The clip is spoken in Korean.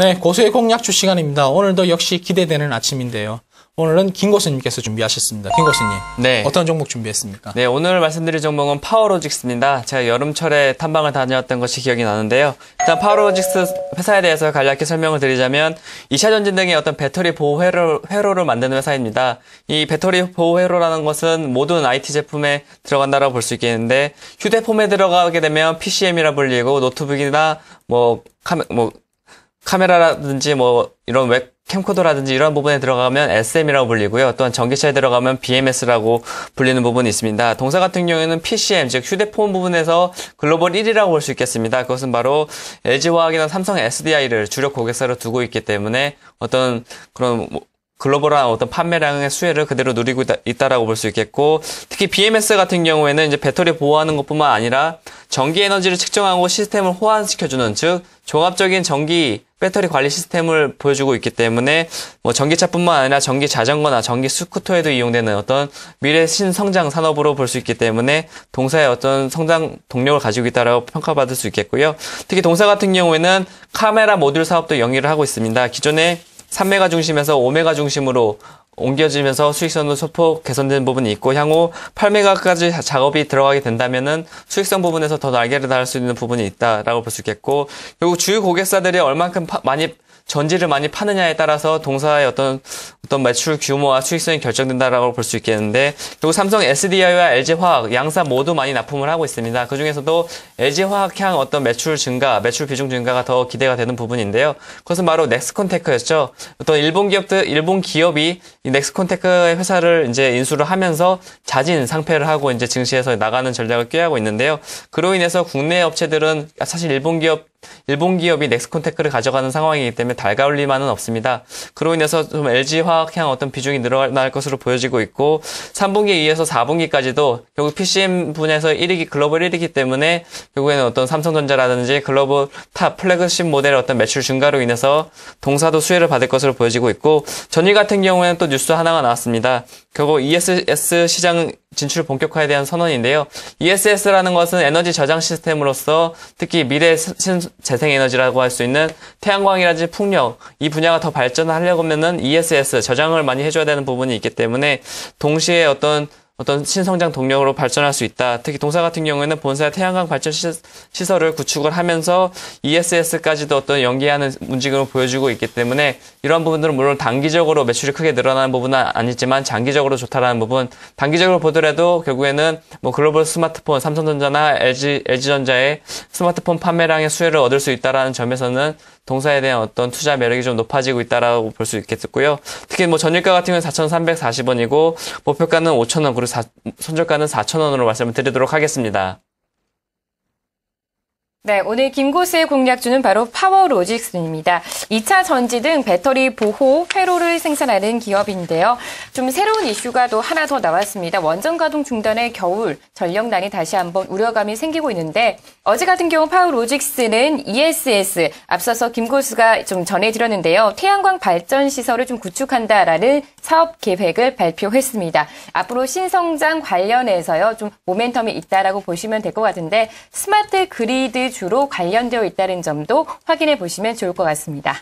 네, 고수의 공략주 시간입니다. 오늘도 역시 기대되는 아침인데요. 오늘은 김 고수님께서 준비하셨습니다. 김 고수님, 네. 어떤 종목 준비했습니까? 네, 오늘 말씀드릴 종목은 파워로직스입니다. 제가 여름철에 탐방을 다녀왔던 것이 기억이 나는데요. 일단 파워로직스 회사에 대해서 간략히 설명을 드리자면 2차 전지 등의 어떤 배터리 보호 회로를 만드는 회사입니다. 이 배터리 보호 회로라는 것은 모든 IT 제품에 들어간다라고 볼 수 있겠는데, 휴대폰에 들어가게 되면 PCM이라 불리고, 노트북이나 카메라라든지 이런 캠코더라든지 이런 부분에 들어가면 SM이라고 불리고요. 또한 전기차에 들어가면 BMS라고 불리는 부분이 있습니다. 동사 같은 경우에는 PCM, 즉 휴대폰 부분에서 글로벌 1위라고 볼 수 있겠습니다. 그것은 바로 LG화학이나 삼성 SDI를 주력 고객사로 두고 있기 때문에 어떤 그런 글로벌한 어떤 판매량의 수혜를 그대로 누리고 있다라고 볼 수 있겠고, 특히 BMS 같은 경우에는 이제 배터리 보호하는 것뿐만 아니라 전기 에너지를 측정하고 시스템을 호환시켜주는, 즉 종합적인 전기 배터리 관리 시스템을 보여주고 있기 때문에 전기차뿐만 아니라 전기 자전거나 전기 스쿠터에도 이용되는 어떤 미래 신성장 산업으로 볼 수 있기 때문에 동사의 어떤 성장 동력을 가지고 있다라고 평가받을 수 있겠고요. 특히 동사 같은 경우에는 카메라 모듈 사업도 영위를 하고 있습니다. 기존에 3메가 중심에서 5메가 중심으로 옮겨지면서 수익성도 소폭 개선된 부분이 있고, 향후 8메가까지 작업이 들어가게 된다면은 수익성 부분에서 더 날개를 달을 수 있는 부분이 있다라고 볼 수 있겠고, 결국 주요 고객사들이 얼만큼 전지를 많이 파느냐에 따라서 동사의 어떤 매출 규모와 수익성이 결정된다라고 볼 수 있겠는데, 그리고 삼성 SDI와 LG화학 양사 모두 많이 납품을 하고 있습니다. 그 중에서도 LG화학 향 어떤 매출 비중 증가가 더 기대가 되는 부분인데요. 그것은 바로 넥스콘테크였죠. 어떤 일본 기업이 이 넥스콘테크의 회사를 이제 인수를 하면서 자진 상폐를 하고 이제 증시에서 나가는 전략을 꾀하고 있는데요. 그로 인해서 국내 업체들은 사실 일본 기업이 넥스콘테크를 가져가는 상황이기 때문에 달가울 리만은 없습니다. 그로 인해서 좀 LG화학 향 어떤 비중이 늘어날 것으로 보여지고 있고, 3분기에 이어서 4분기까지도 결국 PCM 분야에서 글로벌 1위이기 때문에 결국에는 어떤 삼성전자라든지 글로벌 탑 플래그십 모델의 어떤 매출 증가로 인해서 동사도 수혜를 받을 것으로 보여지고 있고, 전일 같은 경우에는 또 뉴스 하나가 나왔습니다. 결국 ESS 시장 진출 본격화에 대한 선언인데요. ESS라는 것은 에너지 저장 시스템으로서 특히 미래 재생에너지라고 할 수 있는 태양광이라든지 풍력, 이 분야가 더 발전하려고 하면은 ESS 저장을 많이 해줘야 되는 부분이 있기 때문에 동시에 어떤 신성장 동력으로 발전할 수 있다. 특히 동사 같은 경우에는 본사의 태양광 발전 시설을 구축을 하면서 ESS까지도 어떤 연계하는 움직임을 보여주고 있기 때문에 이러한 부분들은 물론 단기적으로 매출이 크게 늘어나는 부분은 아니지만 장기적으로 좋다라는 부분, 단기적으로 보더라도 결국에는 글로벌 스마트폰, 삼성전자나 LG전자의 스마트폰 판매량의 수혜를 얻을 수 있다라는 점에서는 동사에 대한 어떤 투자 매력이 좀 높아지고 있다라고 볼 수 있겠고요. 특히 전일가 같은 경우는 4,340원이고 목표가는 5,000원, 그리고 손절가는 4,000원으로 말씀을 드리도록 하겠습니다. 네, 오늘 김고수의 공략주는 바로 파워로직스입니다. 2차 전지 등 배터리 보호 회로를 생산하는 기업인데요. 좀 새로운 이슈가 또 하나 더 나왔습니다. 원전 가동 중단의 겨울 전력난이 다시 한번 우려감이 생기고 있는데, 어제 같은 경우 파워로직스는 ESS, 앞서서 김고수가 좀 전해드렸는데요. 태양광 발전 시설을 좀 구축한다라는 사업 계획을 발표했습니다. 앞으로 신성장 관련해서요, 좀 모멘텀이 있다라고 보시면 될 것 같은데, 스마트 그리드 주로 관련되어 있다는 점도 확인해 보시면 좋을 것 같습니다.